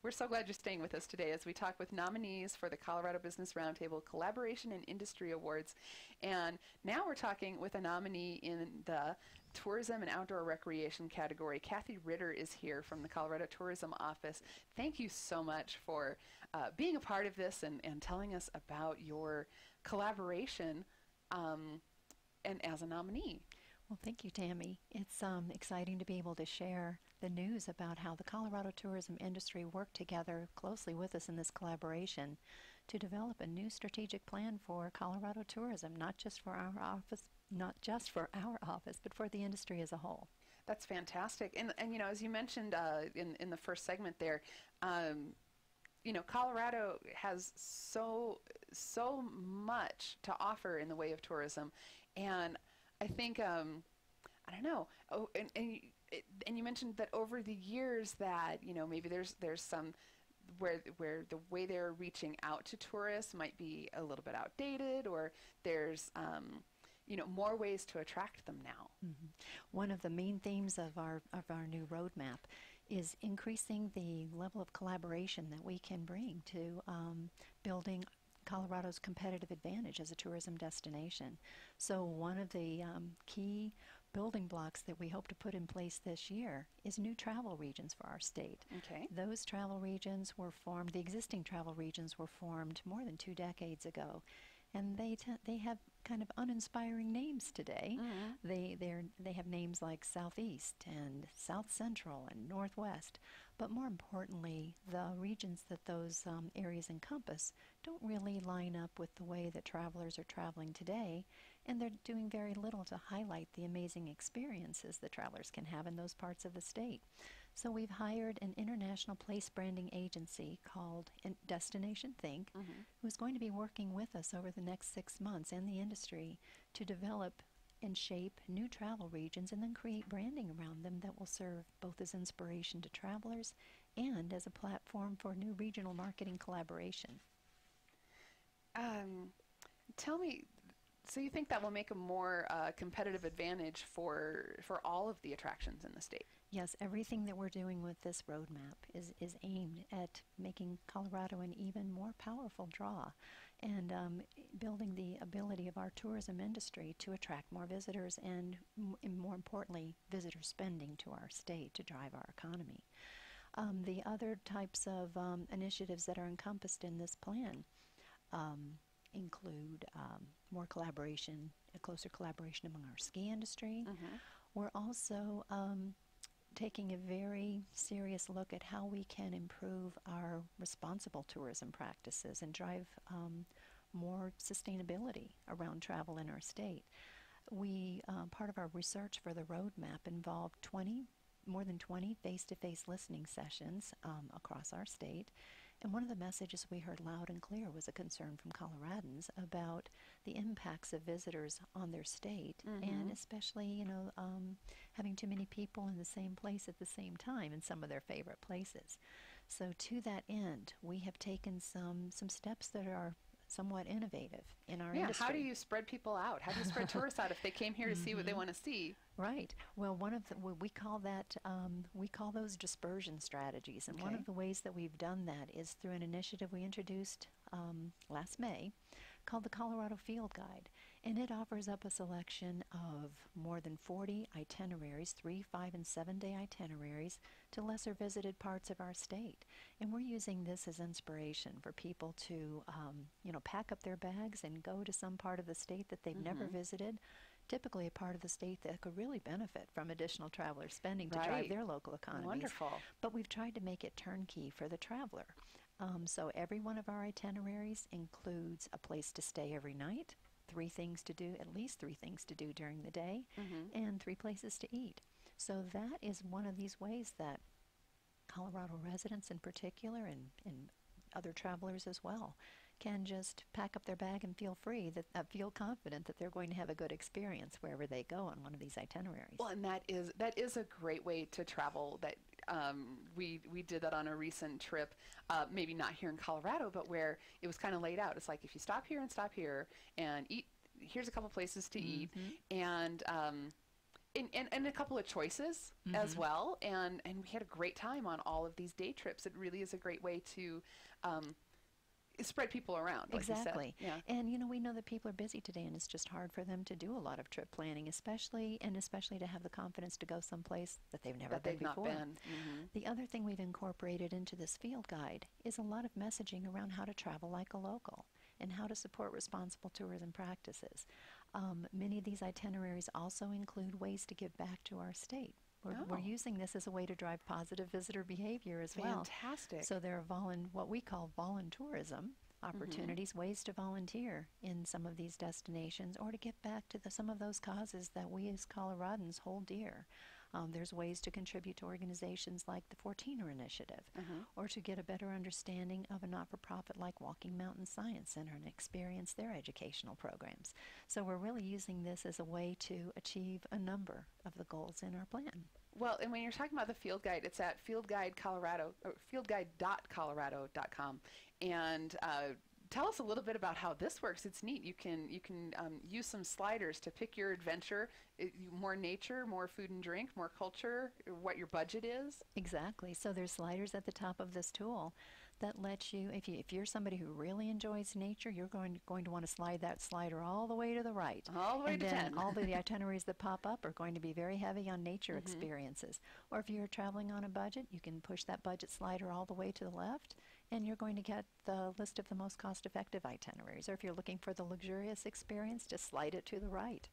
We're so glad you're staying with us today as we talk with nominees for the Colorado Business Roundtable Collaboration and Industry Awards. And now we're talking with a nominee in the Tourism and Outdoor Recreation category. Kathy Ritter is here from the Colorado Tourism Office. Thank you so much for being a part of this and telling us about your collaboration and as a nominee. Well, thank you, Tammy. It's exciting to be able to share the news about how the Colorado tourism industry worked together closely with us in this collaboration to develop a new strategic plan for Colorado tourism, not just for our office, but for the industry as a whole. That's fantastic. And you know, as you mentioned in the first segment there, you know, Colorado has so much to offer in the way of tourism, and I think I don't know. Oh, and you mentioned that over the years that, you know, maybe there's some where the way they're reaching out to tourists might be a little bit outdated, or there's you know, more ways to attract them now. Mm-hmm. One of the main themes of our new roadmap is increasing the level of collaboration that we can bring to building Colorado's competitive advantage as a tourism destination. So one of the key building blocks that we hope to put in place this year is new travel regions for our state. Okay. Those travel regions were formed, the existing travel regions were formed more than 2 decades ago, and they have kind of uninspiring names today. Mm-hmm. They have names like Southeast and South Central and Northwest, but more importantly, the regions that those areas encompass don't really line up with the way that travelers are traveling today, and they're doing very little to highlight the amazing experiences that travelers can have in those parts of the state. So we've hired an international place branding agency called Destination Think, mm-hmm. who's going to be working with us over the next 6 months and the industry to develop and shape new travel regions and then create branding around them that will serve both as inspiration to travelers and as a platform for new regional marketing collaboration. Tell me, so you think that will make a more competitive advantage for all of the attractions in the state? Yes, everything that we're doing with this roadmap is aimed at making Colorado an even more powerful draw and building the ability of our tourism industry to attract more visitors and more importantly, visitor spending to our state to drive our economy. The other types of initiatives that are encompassed in this plan include more collaboration, a closer collaboration among our ski industry. Mm-hmm. We're also taking a very serious look at how we can improve our responsible tourism practices and drive more sustainability around travel in our state. We part of our research for the roadmap involved more than 20 face-to-face listening sessions across our state. And one of the messages we heard loud and clear was a concern from Coloradans about the impacts of visitors on their state, mm-hmm. and especially, you know, having too many people in the same place at the same time in some of their favorite places. So to that end, we have taken some steps that are somewhat innovative in our industry. How do you spread people out? How do you spread tourists out if they came here to see what they want to see? Right. Well, one of the we call those dispersion strategies, and okay. one of the ways that we've done that is through an initiative we introduced last May called the Colorado Field Guide, and it offers up a selection of more than 40 itineraries, 3-, 5-, and 7-day itineraries to lesser visited parts of our state, and we're using this as inspiration for people to pack up their bags and go to some part of the state that they've mm-hmm. never visited, typically a part of the state that could really benefit from additional traveler spending to right. drive their local economies. Wonderful. But we've tried to make it turnkey for the traveler. So every one of our itineraries includes a place to stay every night, at least 3 things to do during the day, mm-hmm. and 3 places to eat. So that is one of these ways that Colorado residents in particular and other travelers as well can just pack up their bag and feel confident that they're going to have a good experience wherever they go on one of these itineraries. Well, and that is a great way to travel. That we did that on a recent trip, maybe not here in Colorado, but where it was kind of laid out. It's like if you stop here and eat, here's a couple places to mm-hmm. eat, and and a couple of choices as well. And we had a great time on all of these day trips. It really is a great way to spread people around, like Exactly. you said. Yeah. And we know that people are busy today, and it's just hard for them to do a lot of trip planning, especially to have the confidence to go someplace that they've never That been they've before. not been. The other thing we've incorporated into this field guide is a lot of messaging around how to travel like a local and how to support responsible tourism practices. Many of these itineraries also include ways to give back to our state. We're using this as a way to drive positive visitor behavior as well. Fantastic. So there are what we call voluntourism opportunities, ways to volunteer in some of these destinations or to get back to some of those causes that we as Coloradans hold dear. There's ways to contribute to organizations like the 14er Initiative, or to get a better understanding of a not-for-profit like Walking Mountain Science Center and experience their educational programs. So we're really using this as a way to achieve a number of the goals in our plan. Well, and when you're talking about the field guide, it's at fieldguide.colorado.com. And tell us a little bit about how this works. It's neat. You can use some sliders to pick your adventure, more nature, more food and drink, more culture, what your budget is. Exactly. So there's sliders at the top of this tool that lets you, if you're somebody who really enjoys nature, you're going to want to slide that slider all the way to the right. All the way and to then 10. all the itineraries that pop up are going to be very heavy on nature experiences. Or if you're traveling on a budget, you can push that budget slider all the way to the left, and you're going to get the list of the most cost-effective itineraries. Or if you're looking for the luxurious experience, just slide it to the right.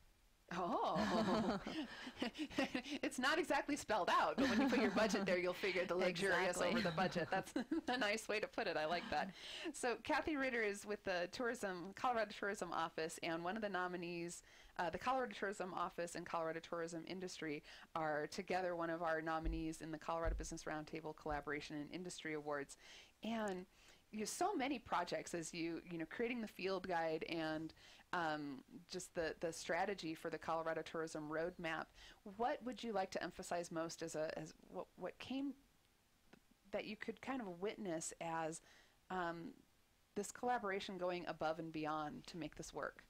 Oh, it's not exactly spelled out, but when you put your budget there, you'll figure the luxurious over the budget. That's a nice way to put it. I like that. So Kathy Ritter is with the Colorado Tourism Office, and one of the nominees, the Colorado Tourism Office and Colorado Tourism Industry are together one of our nominees in the Colorado Business Roundtable Collaboration and Industry Awards. And so many projects as creating the field guide and just the strategy for the Colorado Tourism Roadmap. What would you like to emphasize most as what came that you could kind of witness as this collaboration going above and beyond to make this work?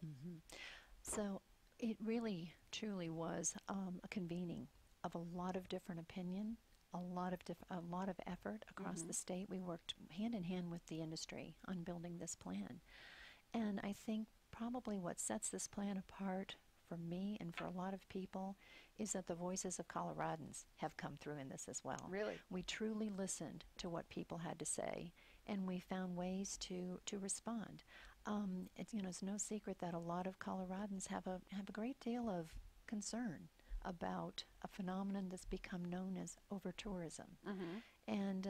So it really, truly was a convening of a lot of different opinion, a lot of effort across the state. We worked hand in hand with the industry on building this plan. And I think probably what sets this plan apart for me and for a lot of people is that the voices of Coloradans have come through in this as well. Really? We truly listened to what people had to say, and we found ways to respond. It's no secret that a lot of Coloradans have a great deal of concern about a phenomenon that's become known as over-tourism. And,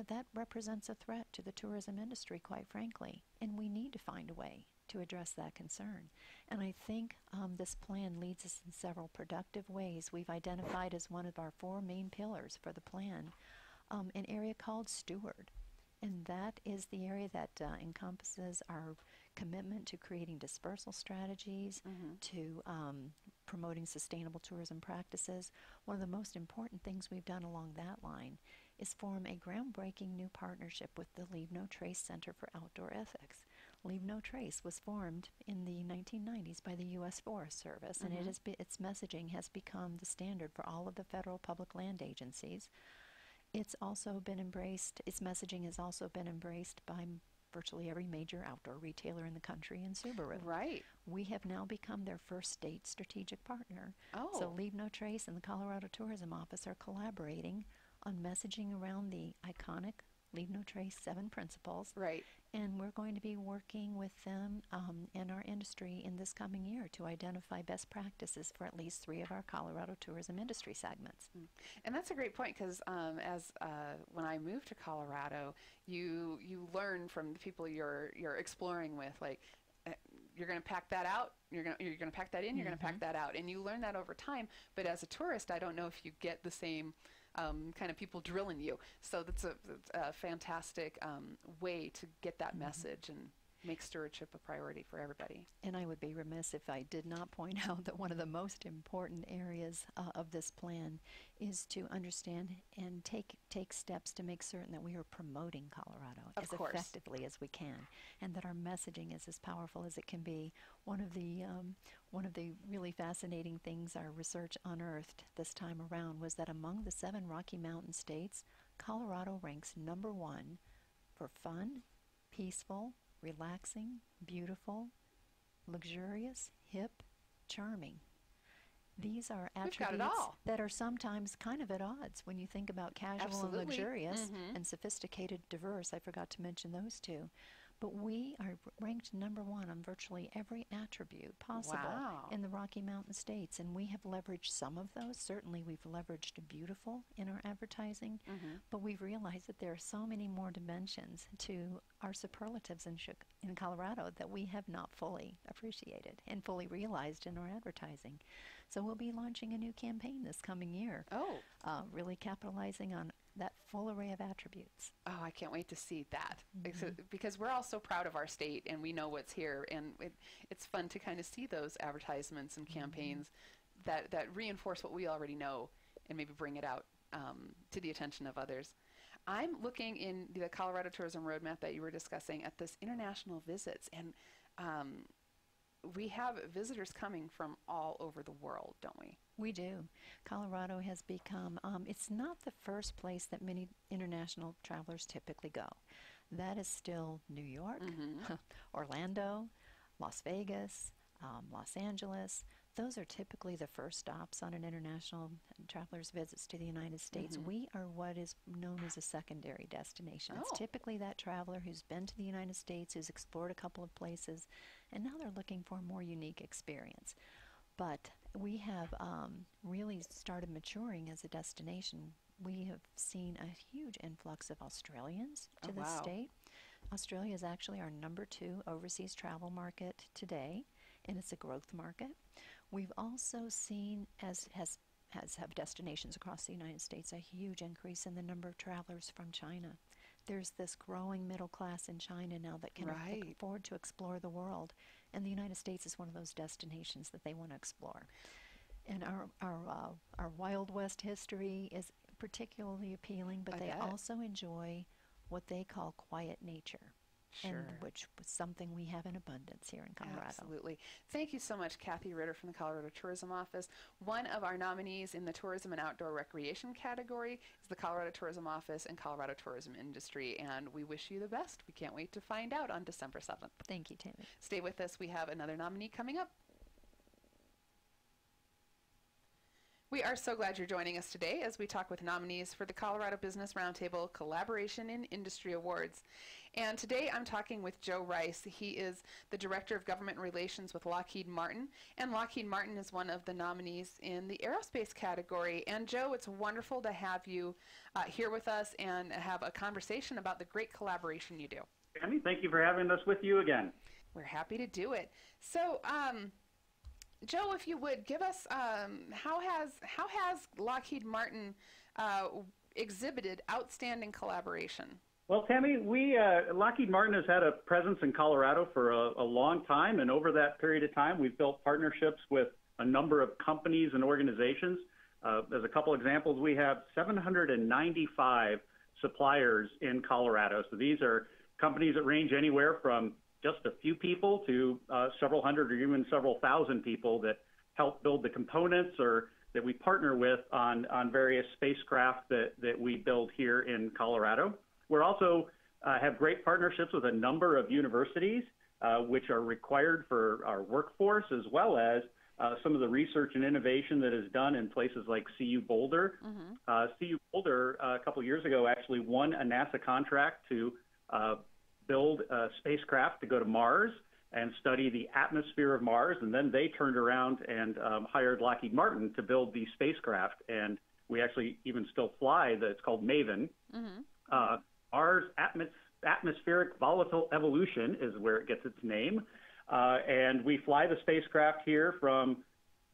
that represents a threat to the tourism industry, quite frankly, and we need to find a way to address that concern. And I think this plan leads us in several productive ways. We've identified as one of our 4 main pillars for the plan an area called Steward. And that is the area that encompasses our commitment to creating dispersal strategies, to promoting sustainable tourism practices. One of the most important things we've done along that line is form a groundbreaking new partnership with the Leave No Trace Center for Outdoor Ethics. Leave No Trace was formed in the 1990s by the U.S. Forest Service, and its messaging has become the standard for all of the federal public land agencies. Its messaging has also been embraced by virtually every major outdoor retailer in the country and Subaru. Right. We have now become their first state strategic partner. Oh. So Leave No Trace and the Colorado Tourism Office are collaborating on messaging around the iconic Leave No Trace 7 principles. Right. And we're going to be working with them and our industry in this coming year to identify best practices for at least 3 of our Colorado tourism industry segments. And that's a great point, because when I moved to Colorado, you learn from the people you're exploring with, like, you're going to pack that out, you're going to pack that in, you're going to pack that out, and you learn that over time. But as a tourist, I don't know if you get the same kind of people drilling you. So that's a fantastic way to get that message. make stewardship a priority for everybody. And I would be remiss if I did not point out that one of the most important areas of this plan is to understand and take steps to make certain that we are promoting Colorado Of as course. effectively as we can, and that our messaging is as powerful as it can be. One of the really fascinating things our research unearthed this time around was that among the 7 Rocky Mountain states, Colorado ranks #1 for fun, peaceful, relaxing, beautiful, luxurious, hip, charming. These are We've got it attributes all. that are sometimes kind of at odds when you think about casual Absolutely. and luxurious Mhm. and sophisticated, diverse. I forgot to mention those two. But we are ranked #1 on virtually every attribute possible Wow. in the Rocky Mountain states, and we have leveraged some of those. Certainly we've leveraged beautiful in our advertising, but we've realized that there are so many more dimensions to our superlatives in Colorado that we have not fully appreciated and fully realized in our advertising. So we'll be launching a new campaign this coming year, Oh. really capitalizing on that full array of attributes. Oh, I can't wait to see that. Because we're all so proud of our state and we know what's here, and it's fun to kind of see those advertisements and campaigns that reinforce what we already know and maybe bring it out to the attention of others. I'm looking in the Colorado Tourism Roadmap that you were discussing at this international visits, and we have visitors coming from all over the world, don't we? We do. Colorado has become, it's not the first place that many international travelers typically go. That is still New York, Orlando, Las Vegas, Los Angeles. Those are typically the first stops on an international traveler's visits to the United States. We are what is known as a secondary destination. It's typically that traveler who's been to the United States, who's explored a couple of places, and now they're looking for a more unique experience. But we have really started maturing as a destination. We have seen a huge influx of Australians to the state. Australia is actually our #2 overseas travel market today, and it's a growth market. We've also seen, as have destinations across the United States, a huge increase in the number of travelers from China. There's this growing middle class in China now that can afford to explore the world, and the United States is one of those destinations that they want to explore. And our Wild West history is particularly appealing, but they also enjoy what they call quiet nature. And which was something we have in abundance here in Colorado. Absolutely. Thank you so much, Kathy Ritter from the Colorado Tourism Office. One of our nominees in the Tourism and Outdoor Recreation category is the Colorado Tourism Office and Colorado Tourism Industry, and we wish you the best. We can't wait to find out on December 7th. Thank you, Tammy. Stay with us. We have another nominee coming up. We are so glad you're joining us today as we talk with nominees for the Colorado Business Roundtable Collaboration in Industry Awards. And today I'm talking with Joe Rice. He is the Director of Government Relations with Lockheed Martin, and Lockheed Martin is one of the nominees in the Aerospace category. And Joe, it's wonderful to have you here with us and have a conversation about the great collaboration you do. Tammy, thank you for having us with you again. We're happy to do it. So, Joe, if you would give us how has Lockheed Martin exhibited outstanding collaboration? Well, Tammy, Lockheed Martin has had a presence in Colorado for a long time, and over that period of time, we've built partnerships with a number of companies and organizations. As a couple examples, we have 795 suppliers in Colorado. So these are companies that range anywhere from just a few people to several hundred or even several thousand people that help build the components or that we partner with on various spacecraft that we build here in Colorado. We're also have great partnerships with a number of universities, which are required for our workforce, as well as some of the research and innovation that is done in places like CU Boulder. CU Boulder, a couple years ago, actually won a NASA contract to build a spacecraft to go to Mars and study the atmosphere of Mars, and then they turned around and hired Lockheed Martin to build the spacecraft, and we actually even still fly it's called MAVEN. Mars Atmospheric Volatile Evolution is where it gets its name, and we fly the spacecraft here from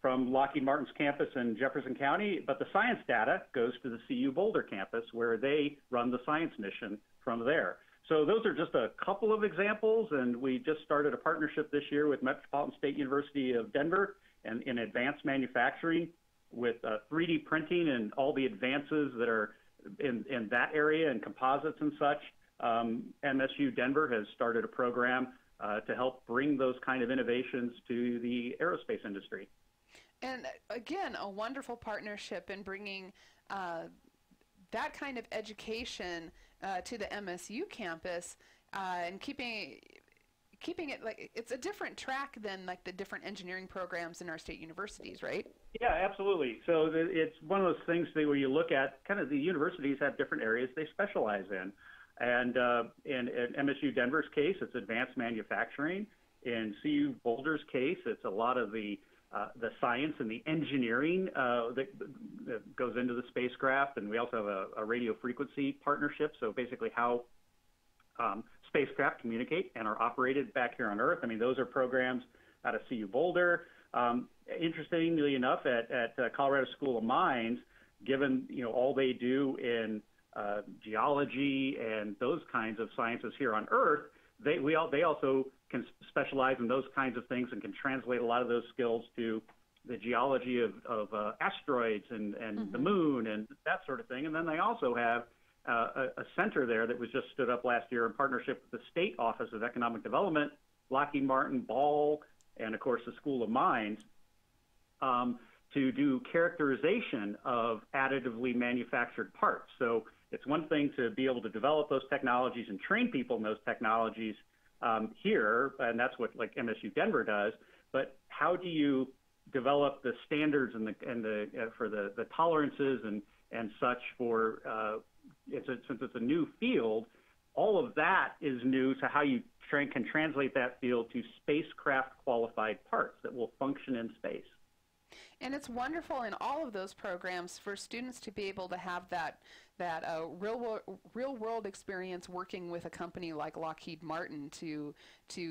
Lockheed Martin's campus in Jefferson County, but the science data goes to the CU Boulder campus where they run the science mission from there. So those are just a couple of examples, and we just started a partnership this year with Metropolitan State University of Denver and in advanced manufacturing with 3D printing and all the advances that are in that area and composites and such. MSU Denver has started a program to help bring those kind of innovations to the aerospace industry. And again, a wonderful partnership in bringing that kind of education to the MSU campus and keeping it like it's a different track than like the different engineering programs in our state universities, right? Yeah, absolutely. So it's one of those things where you look at kind of the universities have different areas they specialize in. And in MSU Denver's case, it's advanced manufacturing. In CU Boulder's case, it's a lot of the science and the engineering that goes into the spacecraft. And we also have a radio frequency partnership. So basically how spacecraft communicate and are operated back here on Earth. I mean, those are programs out of CU Boulder. Interestingly enough, at Colorado School of Mines, given all they do in geology and those kinds of sciences here on Earth, they also can specialize in those kinds of things and can translate a lot of those skills to the geology of asteroids and the moon and that sort of thing. And then they also have a center there that was just stood up last year in partnership with the State Office of Economic Development, Lockheed Martin, Ball, and of course the School of Mines, to do characterization of additively manufactured parts. So it's one thing to be able to develop those technologies and train people in those technologies here, and that's what like MSU Denver does. But how do you develop the standards and for the tolerances and such for since it's a new field, all of that is new to how you can translate that field to spacecraft qualified parts that will function in space. And it's wonderful in all of those programs for students to be able to have that real world experience working with a company like Lockheed Martin to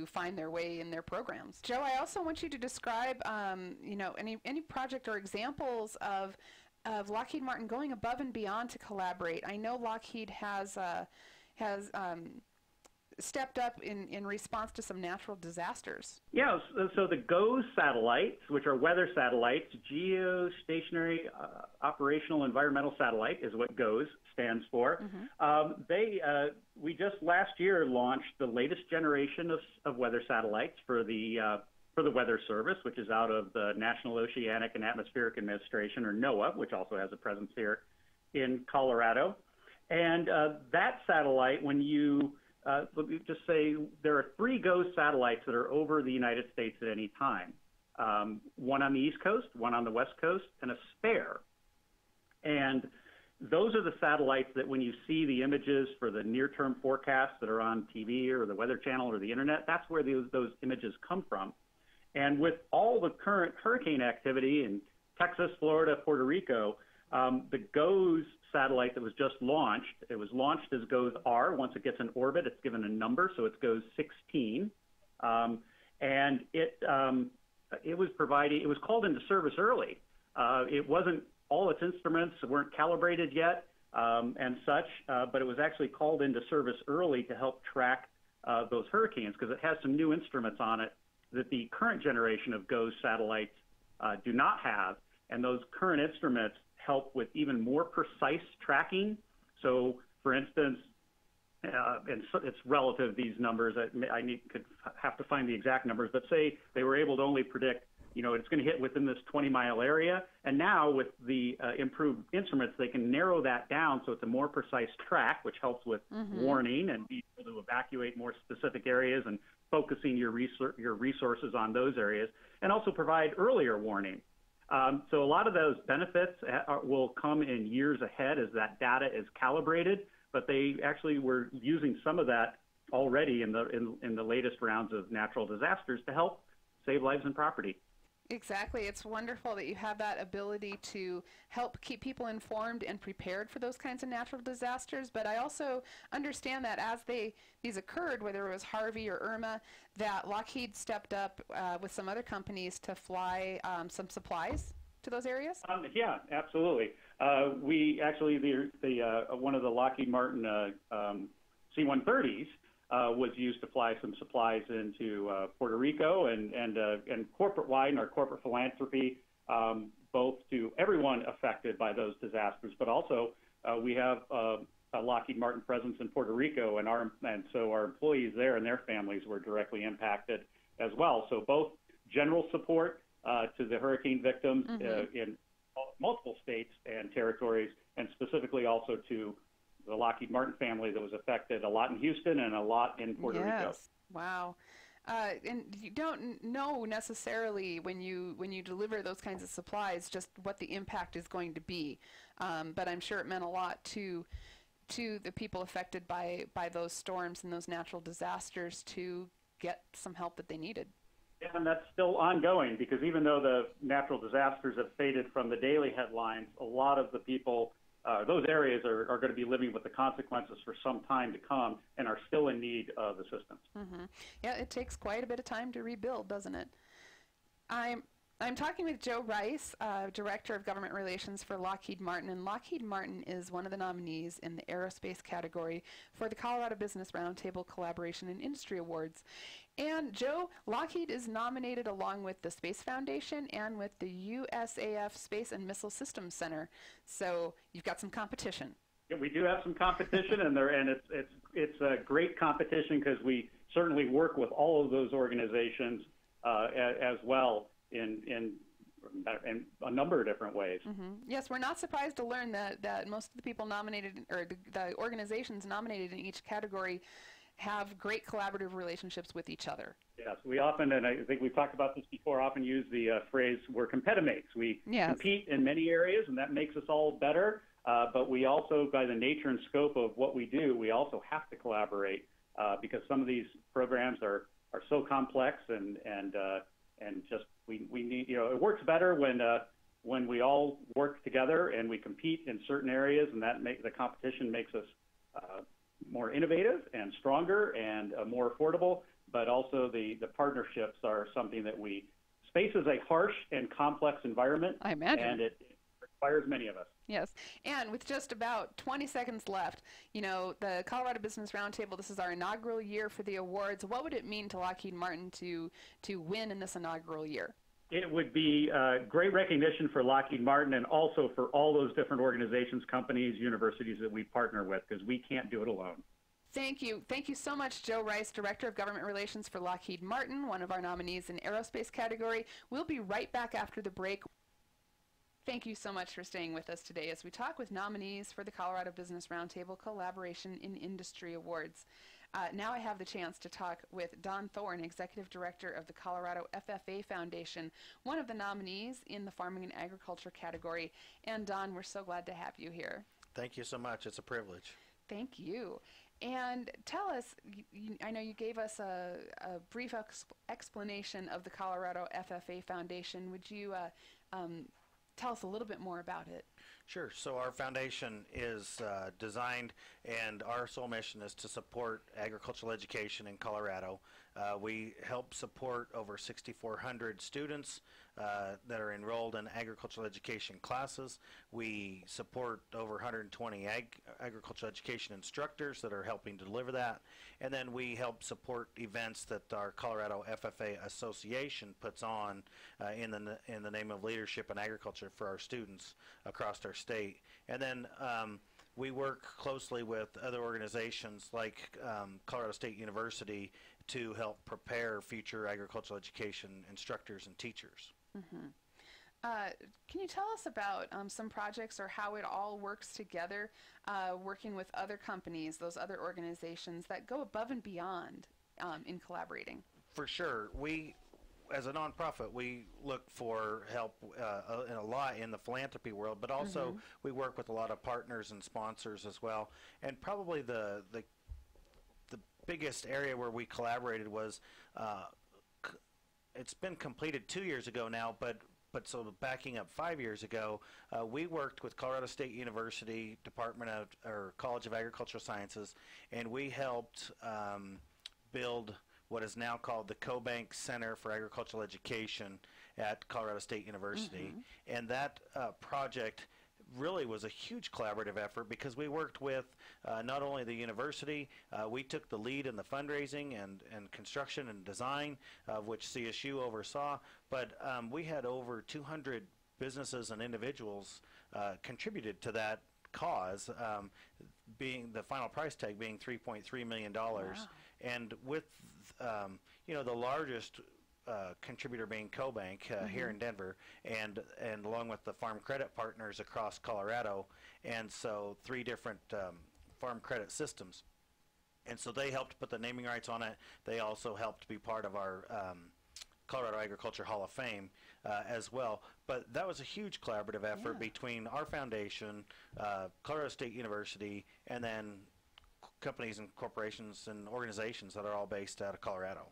find their way in their programs. Joe, I also want you to describe any project or examples of Lockheed Martin going above and beyond to collaborate. I know Lockheed has stepped up in response to some natural disasters. Yeah, so the GOES satellites, which are weather satellites, Geostationary Operational Environmental Satellite is what GOES stands for. Mm-hmm. We just last year launched the latest generation of weather satellites for the Weather Service, which is out of the National Oceanic and Atmospheric Administration, or NOAA, which also has a presence here in Colorado. And that satellite, when you let me just say there are 3 GOES satellites that are over the United States at any time. One on the East Coast, one on the West Coast, and a spare. And those are the satellites that when you see the images for the near-term forecasts that are on TV or the Weather Channel or the Internet, that's where those images come from. And with all the current hurricane activity in Texas, Florida, Puerto Rico, the GOES satellite that was just launched, it was launched as GOES-R. Once it gets in orbit, it's given a number, so it's GOES-16. And it was called into service early. It wasn't, all its instruments weren't calibrated yet and such, but it was actually called into service early to help track those hurricanes because it has some new instruments on it that the current generation of GOES satellites do not have. And those current instruments help with even more precise tracking. So, for instance, and so it's relative, these numbers, could have to find the exact numbers, but say they were able to only predict, it's going to hit within this 20-mile area. And now with the improved instruments, they can narrow that down so it's a more precise track, which helps with warning and be able to evacuate more specific areas and focusing your resources on those areas, and also provide earlier warning. So a lot of those benefits will come in years ahead as that data is calibrated, but they actually were using some of that already in the latest rounds of natural disasters to help save lives and property. Exactly. It's wonderful that you have that ability to help keep people informed and prepared for those kinds of natural disasters. But I also understand that as these occurred, whether it was Harvey or Irma, that Lockheed stepped up with some other companies to fly some supplies to those areas? Yeah, absolutely. We actually, one of the Lockheed Martin C-130s was used to fly some supplies into Puerto Rico and corporate-wide and our corporate philanthropy, both to everyone affected by those disasters, but also we have a Lockheed Martin presence in Puerto Rico, and so our employees there and their families were directly impacted as well. So both general support to the hurricane victims in multiple states and territories, and specifically also to the Lockheed Martin family that was affected a lot in Houston and a lot in Puerto Rico. Wow. And you don't know necessarily when you deliver those kinds of supplies just what the impact is going to be, but I'm sure it meant a lot to the people affected by those storms and those natural disasters to get some help that they needed. And that's still ongoing, because even though the natural disasters have faded from the daily headlines, a lot of the people, those areas are going to be living with the consequences for some time to come and are still in need of assistance. Yeah, it takes quite a bit of time to rebuild, doesn't it? I'm talking with Joe Rice, Director of Government Relations for Lockheed Martin, and Lockheed Martin is one of the nominees in the Aerospace category for the Colorado Business Roundtable Collaboration and Industry Awards. And Joe, Lockheed is nominated along with the Space Foundation and with the USAF Space and Missile Systems Center. So you've got some competition. Yeah, we do have some competition, and it's a great competition because we certainly work with all of those organizations as well in a number of different ways. Yes, we're not surprised to learn that most of the people nominated, or the organizations nominated in each category, have great collaborative relationships with each other. Yes, we often, and I think we've talked about this before, often use the phrase, we're competimates. We compete in many areas, and that makes us all better, but we also, by the nature and scope of what we do, we also have to collaborate because some of these programs are so complex and just we need, it works better when we all work together and we compete in certain areas, and that the competition makes us more innovative and stronger and more affordable, but also the partnerships are something that space is a harsh and complex environment. I imagine. And it requires many of us. Yes, and with just about 20 seconds left, the Colorado Business Roundtable, this is our inaugural year for the awards. What would it mean to Lockheed Martin to win in this inaugural year? It would be great recognition for Lockheed Martin and also for all those different organizations, companies, universities that we partner with, because we can't do it alone. Thank you. Thank you so much, Joe Rice, Director of Government Relations for Lockheed Martin, one of our nominees in Aerospace category. We'll be right back after the break. Thank you so much for staying with us today as we talk with nominees for the Colorado Business Roundtable Collaboration in Industry Awards. Now I have the chance to talk with Don Thorne, Executive Director of the Colorado FFA Foundation, one of the nominees in the Farming and Agriculture category. And Don, we're so glad to have you here. Thank you so much. It's a privilege. Thank you. And tell us, I know you gave us a brief explanation of the Colorado FFA Foundation. Would you tell us a little bit more about it? Sure. So our foundation is designed, and our sole mission is to support agricultural education in Colorado. We help support over 6,400 students that are enrolled in agricultural education classes. We support over 120 agricultural education instructors that are helping deliver that. And then we help support events that our Colorado FFA Association puts on in the name of leadership in agriculture for our students across our state. And then we work closely with other organizations like Colorado State University to help prepare future agricultural education instructors and teachers. Can you tell us about some projects or how it all works together, working with other companies, those other organizations that go above and beyond in collaborating? For sure. As a nonprofit, we look for help a lot in the philanthropy world, but also we work with a lot of partners and sponsors as well. And probably the biggest area where we collaborated was it's been completed 2 years ago now, but so backing up 5 years ago, we worked with Colorado State University College of Agricultural Sciences, and we helped build what is now called the CoBank Center for Agricultural Education at Colorado State University. And that project really was a huge collaborative effort because we worked with not only the university, we took the lead in the fundraising and construction and design, of which CSU oversaw, but we had over 200 businesses and individuals contributed to that cause, being the final price tag being $3.3 million. Wow. And with the largest contributor being CoBank here in Denver, and along with the Farm Credit Partners across Colorado, and so 3 different farm credit systems. And so they helped put the naming rights on it. They also helped be part of our Colorado Agriculture Hall of Fame as well. But that was a huge collaborative effort between our foundation, Colorado State University, and then companies and corporations and organizations that are all based out of Colorado.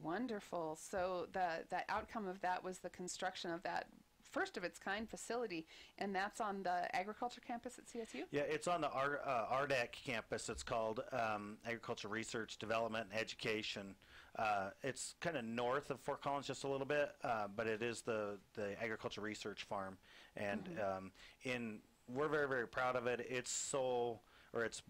Wonderful. So the outcome of that was the construction of that first of its kind facility, and that's on the agriculture campus at CSU? Yeah, it's on the RDAC campus. It's called Agriculture Research, Development, and Education. It's kind of north of Fort Collins just a little bit, but it is the agriculture research farm, and we're very, very proud of it. Its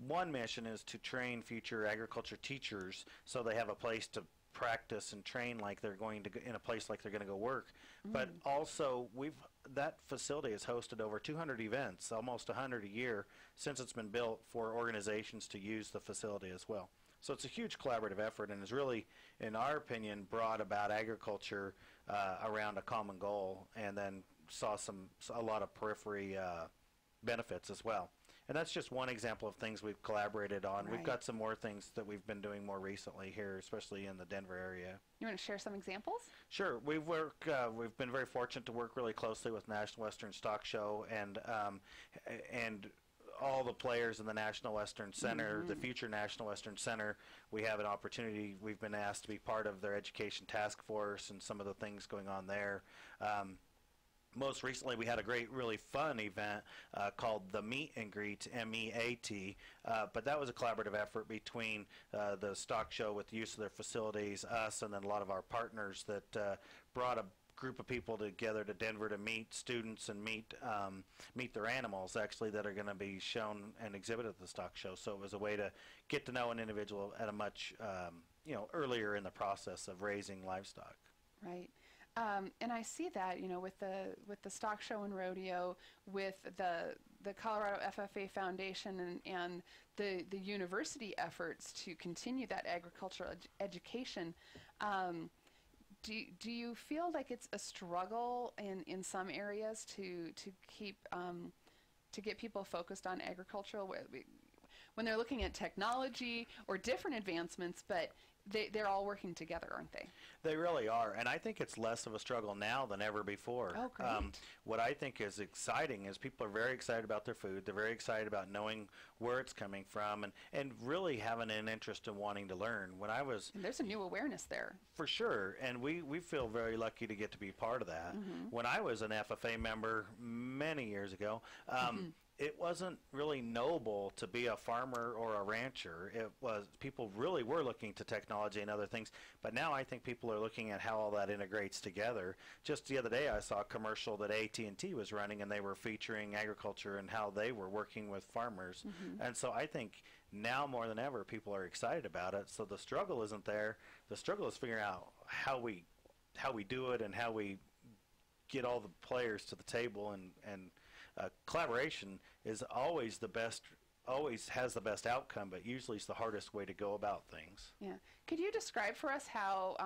one mission is to train future agriculture teachers so they have a place to practice and train like they're going to in a place like they're going to go work. But also that facility has hosted over 200 events, almost 100 a year, since it's been built, for organizations to use the facility as well. So it's a huge collaborative effort, and has really, in our opinion, brought about agriculture around a common goal, and then saw a lot of periphery benefits as well. And that's just one example of things we've collaborated on. Right. We've got some more things that we've been doing more recently here, especially in the Denver area. You want to share some examples? Sure. We've been very fortunate to work really closely with National Western Stock Show and all the players in the National Western Center, the future National Western Center. We have an opportunity. We've been asked to be part of their education task force and some of the things going on there. Most recently, we had a great, really fun event called the Meet and Greet, MEAT, but that was a collaborative effort between the stock show with the use of their facilities, us, and then a lot of our partners that brought a group of people together to Denver to meet students and meet their animals, actually, that are going to be shown and exhibited at the stock show. So it was a way to get to know an individual at a much earlier in the process of raising livestock. Right. And I see that, with the stock show and rodeo, with the Colorado FFA Foundation and the university efforts to continue that agricultural education. Do you feel like it's a struggle in some areas to keep to get people focused on agricultural when they're looking at technology or different advancements, but they're all working together, aren't they? They really are, and I think it's less of a struggle now than ever before. Oh, great. What I think is exciting is people are very excited about their food. They're very excited about knowing where it's coming from, and really having an interest in wanting to learn. And there's a new awareness there. For sure, and we feel very lucky to get to be part of that. When I was an FFA member many years ago, it wasn't really knowable to be a farmer or a rancher. It was, people really were looking to technology and other things, but now I think people are looking at how all that integrates together. Just the other day I saw a commercial that AT&T was running, and they were featuring agriculture and how they were working with farmers. And so I think now more than ever people are excited about it. So the struggle isn't there. The struggle is figuring out how we do it and how we get all the players to the table, and collaboration is always has the best outcome, but usually it's the hardest way to go about things. Yeah. Could you describe for us how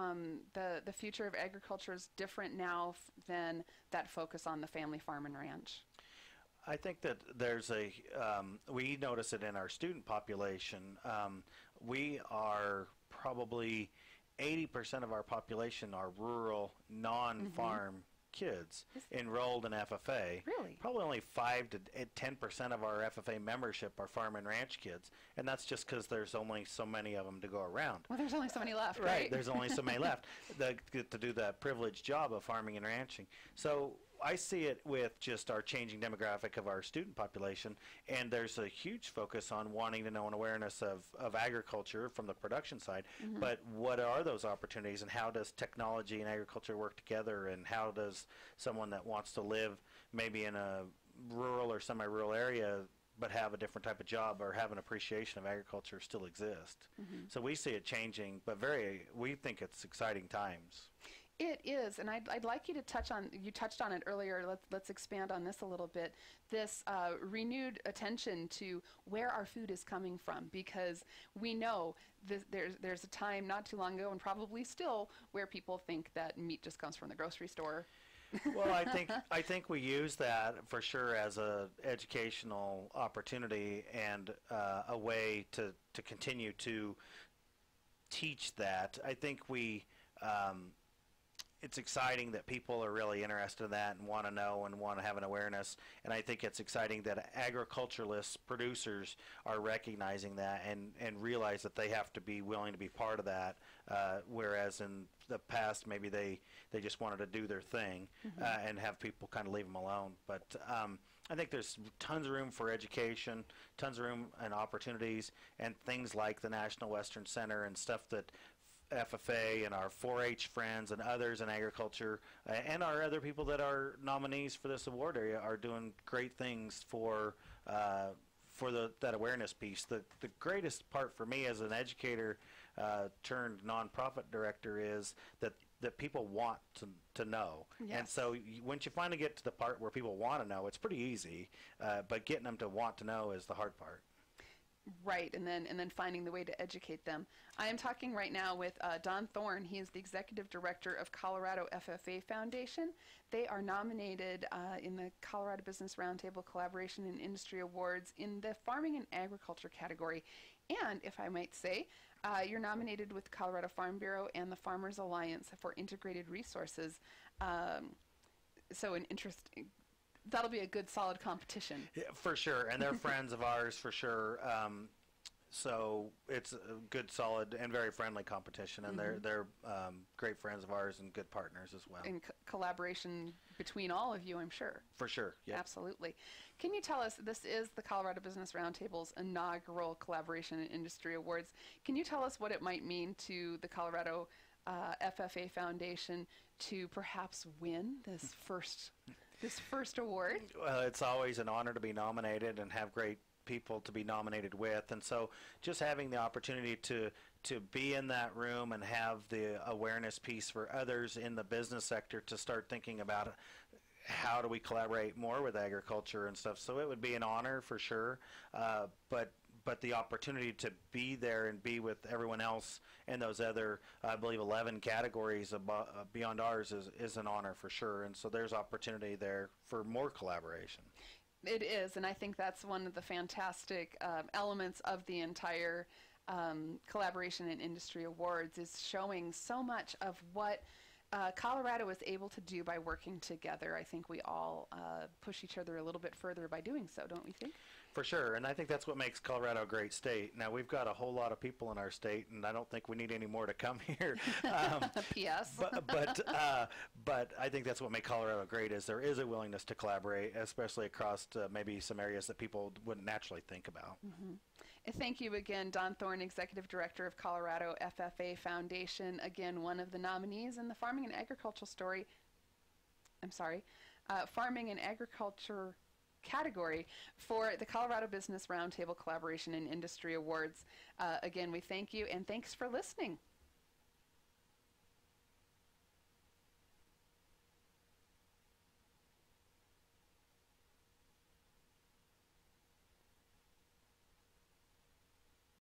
the future of agriculture is different now than that focus on the family farm and ranch? I think that there's we notice it in our student population. We are probably 80% of our population are rural, non-farm kids enrolled in FFA. Really? Probably only 5 to 10% of our FFA membership are farm and ranch kids, and that's just because there's only so many of them to go around. Well, there's only so many left, right? There's only so many left that get to do that privileged job of farming and ranching. So I see it with just our changing demographic of our student population, and there's a huge focus on wanting to know an awareness of agriculture from the production side, but what are those opportunities, and how does technology and agriculture work together, and how does someone that wants to live maybe in a rural or semi-rural area but have a different type of job or have an appreciation of agriculture still exist. So we see it changing, but we think it's exciting times. It is, and I'd like you to touched on it earlier, let's expand on this a little bit, this renewed attention to where our food is coming from, because we know there's a time not too long ago, and probably still, where people think that meat just comes from the grocery store. Well, I think we use that for sure as a educational opportunity and a way to continue to teach that. I think it's exciting that people are really interested in that and want to know and want to have an awareness. And I think it's exciting that agriculturalists, producers are recognizing that and realize that they have to be willing to be part of that, whereas in the past maybe they just wanted to do their thing and have people kind of leave them alone. But I think there's tons of room for education, tons of room and opportunities, and things like the National Western Center and stuff that FFA and our 4-H friends and others in agriculture and our other people that are nominees for this award area are doing great things for that awareness piece. The greatest part for me as an educator turned nonprofit director is that people want to know. Yes. And so once you finally get to the part where people want to know, it's pretty easy, but getting them to want to know is the hard part. Right, and then finding the way to educate them. I am talking right now with Don Thorne. He is the Executive Director of Colorado FFA Foundation. They are nominated in the Colorado Business Roundtable Collaboration and Industry Awards in the Farming and Agriculture category. And, if I might say, you're nominated with Colorado Farm Bureau and the Farmers Alliance for Integrated Resources. So an interesting... That'll be a good, solid competition. Yeah, for sure, and they're friends of ours for sure. So it's a good, solid, and very friendly competition, and they're great friends of ours and good partners as well. In collaboration between all of you, I'm sure. For sure, yeah. Absolutely. Can you tell us, this is the Colorado Business Roundtable's inaugural Collaboration and Industry Awards. Can you tell us what it might mean to the Colorado FFA Foundation to perhaps win this first award? Well, it's always an honor to be nominated and have great people to be nominated with, and so just having the opportunity to be in that room and have the awareness piece for others in the business sector to start thinking about how do we collaborate more with agriculture and stuff. So it would be an honor for sure, but the opportunity to be there and be with everyone else in those other, I believe, 11 categories beyond ours is an honor for sure. And so there's opportunity there for more collaboration. It is, and I think that's one of the fantastic elements of the entire Collaboration and Industry Awards, is showing so much of what Colorado is able to do by working together. I think we all push each other a little bit further by doing so, don't we think? For sure, and I think that's what makes Colorado a great state. Now, we've got a whole lot of people in our state, and I don't think we need any more to come here. P.S. But I think that's what makes Colorado great, is there is a willingness to collaborate, especially across maybe some areas that people wouldn't naturally think about. Thank you again, Don Thorne, Executive Director of Colorado FFA Foundation. Again, one of the nominees in the Farming and Agriculture category for the Colorado Business Roundtable Collaboration and Industry Awards. Again, we thank you, and thanks for listening.